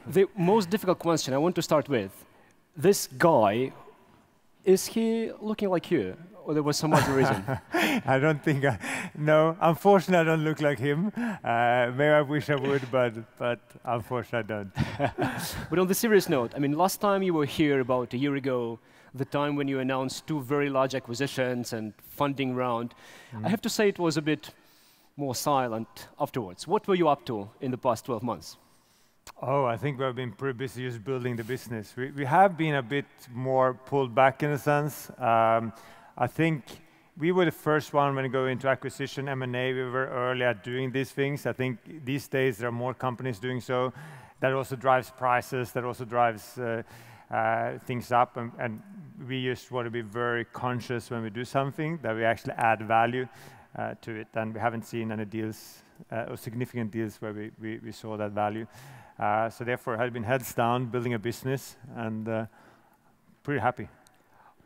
The most difficult question I want to start with, this guy, is he looking like you? Or there was some other reason? I don't think, no, unfortunately I don't look like him. Maybe I wish I would, but unfortunately I don't. But on the serious note, I mean, last time you were here about a year ago, the time when you announced 2 very large acquisitions and funding round, I have to say it was a bit more silent afterwards. What were you up to in the past 12 months? Oh, I think we've been pretty busy just building the business. We have been a bit more pulled back in a sense. I think we were the first one when we go into acquisition, M&A, we were early at doing these things. I think these days there are more companies doing so. That also drives prices, that also drives things up. And we just want to be very conscious when we do something, that we actually add value to it. And we haven't seen any deals, or significant deals where we saw that value. So therefore, I've been heads down, building a business, and pretty happy.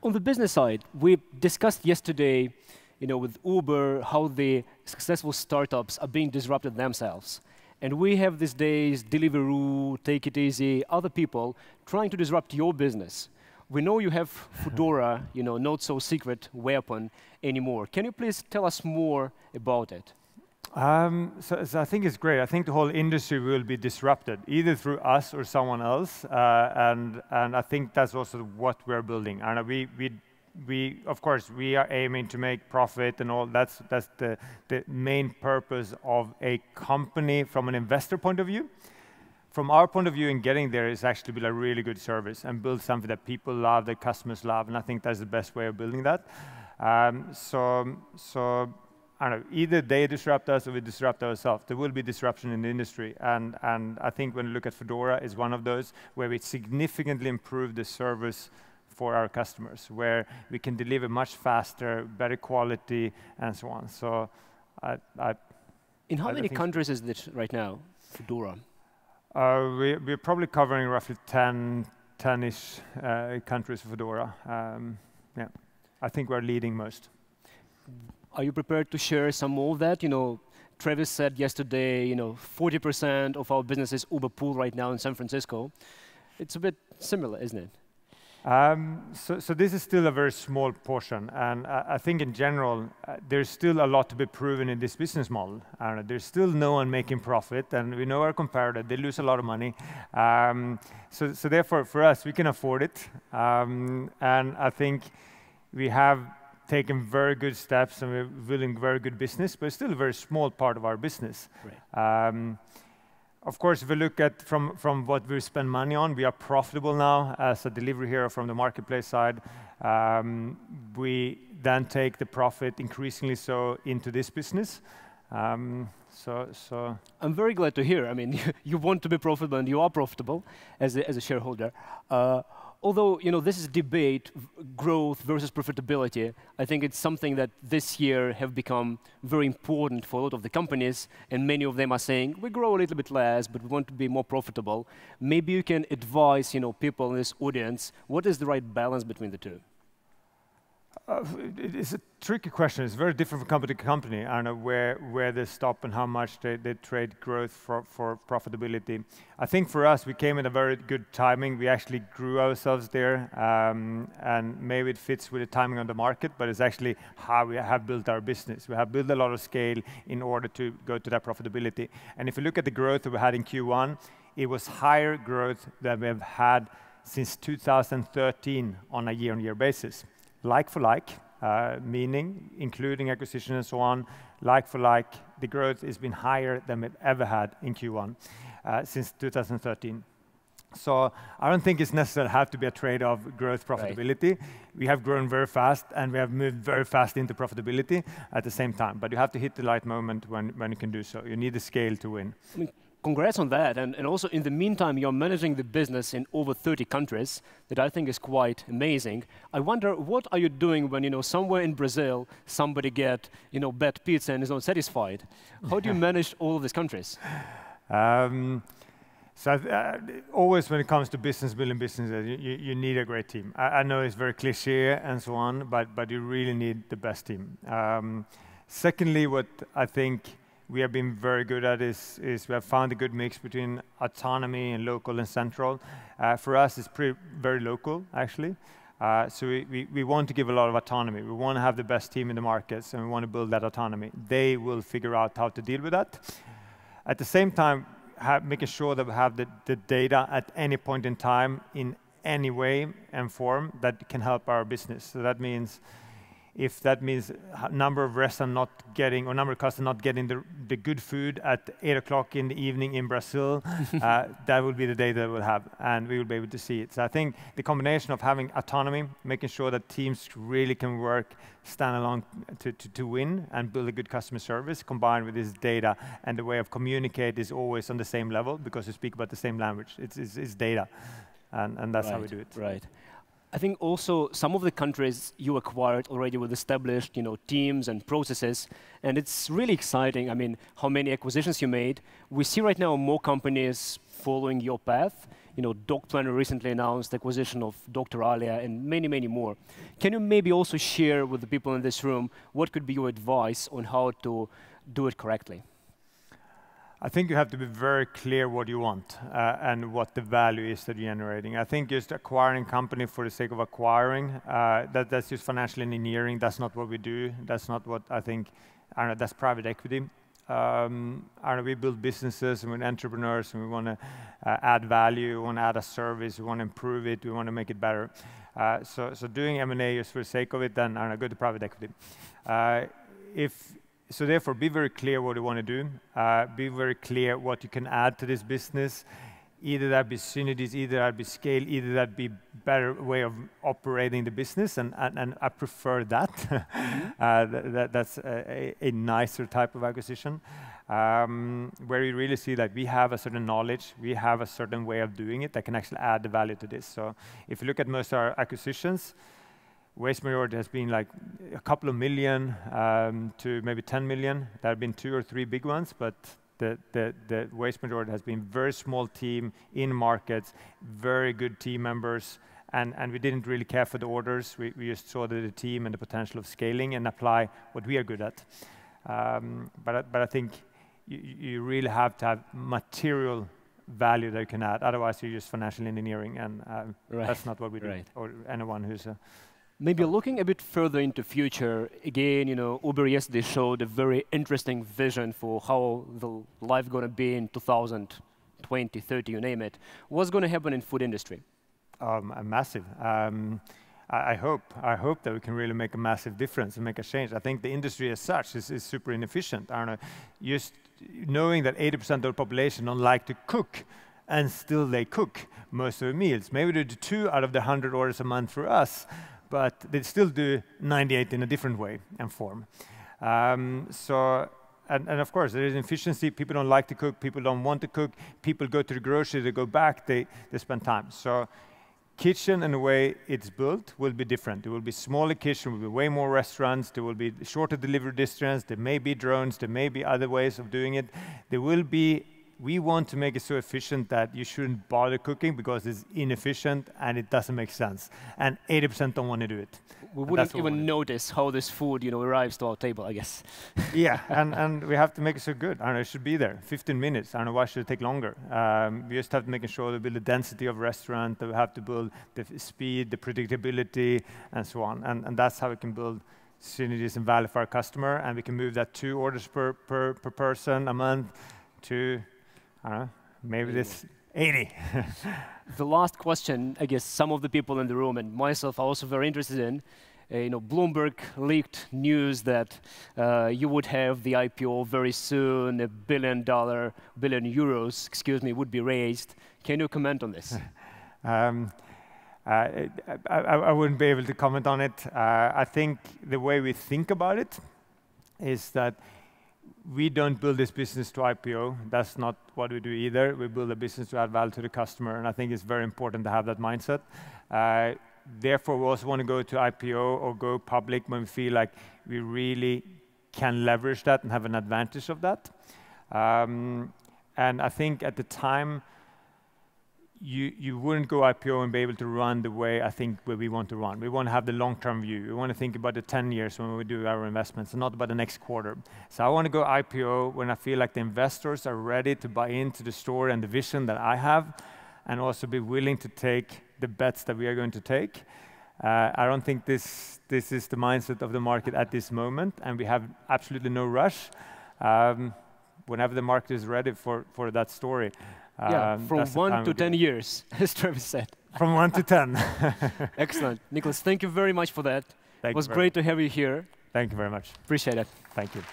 On the business side, we discussed yesterday, with Uber, how the successful startups are being disrupted themselves. And we have these days Deliveroo, Take It Easy, other people trying to disrupt your business. We know you have Foodora, not so secret weapon anymore. Can you please tell us more about it? So I think it's great. I think the whole industry will be disrupted, either through us or someone else, and I think that's also what we're building. And we of course we are aiming to make profit and all. That's the main purpose of a company from an investor point of view. From our point of view, in getting there is actually build a really good service and build something that people love, that customers love, and I think that's the best way of building that. So I don't know, either they disrupt us or we disrupt ourselves. There will be disruption in the industry. And I think when you look at Foodora, is one of those where we significantly improve the service for our customers, where we can deliver much faster, better quality, and so on. So in how many countries is this right now, Foodora? We're probably covering roughly 10-ish countries for Foodora. Yeah, I think we're leading most. Are you prepared to share some more of that? Travis said yesterday, 40% of our business is Uber Pool right now in San Francisco. It's a bit similar, isn't it? So this is still a very small portion, and I think in general there's still a lot to be proven in this business model. There's still no one making profit, and we know our competitor, they lose a lot of money. So therefore, for us, we can afford it, and I think we have taken very good steps and we're building very good business, but it's still a very small part of our business. Right. Of course, if we look at from what we spend money on, we are profitable now as a delivery hero from the marketplace side. We then take the profit increasingly so into this business. So I'm very glad to hear. I mean, you want to be profitable and you are profitable as a shareholder. Although, this is debate, growth versus profitability, I think it's something that this year have become very important for a lot of the companies, and many of them are saying, we grow a little bit less, but we want to be more profitable. Maybe you can advise, people in this audience, what is the right balance between the two? It's a tricky question. It's very different from company to company. I don't know where they stop and how much they trade growth for profitability. I think for us, we came in a very good timing. We actually grew ourselves there, and maybe it fits with the timing on the market, but it's actually how we have built our business. We have built a lot of scale in order to go to that profitability. And if you look at the growth that we had in Q1, it was higher growth than we have had since 2013 on a year-on-year basis. Like for like, meaning including acquisition and so on, like for like, the growth has been higher than we've ever had in Q1 since 2013. So I don't think it's necessarily have to be a trade of growth profitability. Right. We have grown very fast and we have moved very fast into profitability at the same time. But you have to hit the right moment when you can do so. You need the scale to win. Congrats on that. And also, in the meantime, you're managing the business in over 30 countries, that I think is quite amazing. I wonder, what are you doing when, somewhere in Brazil, somebody get, bad pizza and is not satisfied? How do you manage all of these countries? Always when it comes to building businesses, you need a great team. I know it's very cliche and so on, but you really need the best team. Secondly, what I think we have been very good at is we have found a good mix between autonomy and local and central. For us, it's very local, actually. So we want to give a lot of autonomy. We want to have the best team in the markets, and we want to build that autonomy. They will figure out how to deal with that. At the same time, making sure that we have the data at any point in time in any way and form that can help our business. So that means, if that means number of restaurants not getting, or number of customers not getting the good food at 8 o'clock in the evening in Brazil, that will be the data we'll have, and we will be able to see it. So I think the combination of having autonomy, making sure that teams really can work, stand along to win and build a good customer service, combined with this data, and the way of communicate is always on the same level because we speak about the same language. It's data, and that's how we do it. Right. I think also some of the countries you acquired already with established, teams and processes, and it's really exciting. I mean, how many acquisitions you made. We see right now more companies following your path. Dog Planner recently announced the acquisition of Dr. Alia and many, many more. Can you maybe also share with the people in this room what could be your advice on how to do it correctly? I think you have to be very clear what you want and what the value is that you're generating. I think just acquiring company for the sake of acquiring, that's just financial engineering. That's not what we do. That's not what I think, that's private equity. We build businesses and we're entrepreneurs and we want to add value, we want to add a service, we want to improve it, we want to make it better. So doing M&A just for the sake of it, then go to private equity. So therefore, be very clear what you want to do. Be very clear what you can add to this business. Either that be synergies, either that be scale, either that be better way of operating the business, and I prefer that. That's a nicer type of acquisition, where you really see that we have a certain knowledge, we have a certain way of doing it that can actually add the value to this. So if you look at most of our acquisitions, waste majority has been like a couple of million to maybe 10 million. There have been 2 or 3 big ones, but the waste majority has been very small team in markets, very good team members, and we didn't really care for the orders. We just saw the team and the potential of scaling and apply what we are good at. But I think you really have to have material value that you can add. Otherwise, you're just financial engineering, and that's not what we do, or anyone who's a... Maybe looking a bit further into future, again, Uber yesterday showed a very interesting vision for how the life going to be in 2020, 30, you name it. What's going to happen in food industry? Massive. I hope that we can really make a massive difference and make a change. I think the industry as such is super inefficient. I don't know, just knowing that 80% of the population don't like to cook, and still they cook most of the meals. Maybe they do 2 out of the 100 orders a month for us, but they still do 98 in a different way and form. And of course, there is efficiency. People don't like to cook. People don't want to cook. People go to the grocery, they go back, they spend time. So kitchen and the way it's built will be different. There will be smaller kitchen, will be way more restaurants, there will be shorter delivery distance, there may be drones, there may be other ways of doing it. There will be, we want to make it so efficient that you shouldn't bother cooking because it's inefficient and it doesn't make sense. And 80% don't want to do it. We wouldn't even notice how this food, arrives to our table, I guess. Yeah, and we have to make it so good. I don't know, it should be there, 15 minutes. I don't know, why should it take longer? We just have to make sure to build the density of restaurant, that we have to build the speed, the predictability, and so on. And that's how we can build synergies and value for our customer, and we can move that 2 orders per person a month to, I don't know, maybe this 80. The last question, I guess some of the people in the room and myself are also very interested in. Bloomberg leaked news that you would have the IPO very soon, €1 billion, would be raised. Can you comment on this? I wouldn't be able to comment on it. I think the way we think about it is that we don't build this business to IPO. That's not what we do either. We build a business to add value to the customer, and I think it's very important to have that mindset. Therefore, we also want to go to IPO or go public when we feel like we really can leverage that and have an advantage of that. And I think at the time, you wouldn't go IPO and be able to run the way I think where we want to run. We want to have the long-term view. We want to think about the 10 years when we do our investments, and not about the next quarter. So I want to go IPO when I feel like the investors are ready to buy into the story and the vision that I have, and also be willing to take the bets that we are going to take. I don't think this is the mindset of the market at this moment, and we have absolutely no rush. Whenever the market is ready for that story. From 1 to 10 years, as Travis said. From 1 to 10. Excellent. Niklas, thank you very much for that. It was great to have you here. Thank you very much. Appreciate it. Thank you.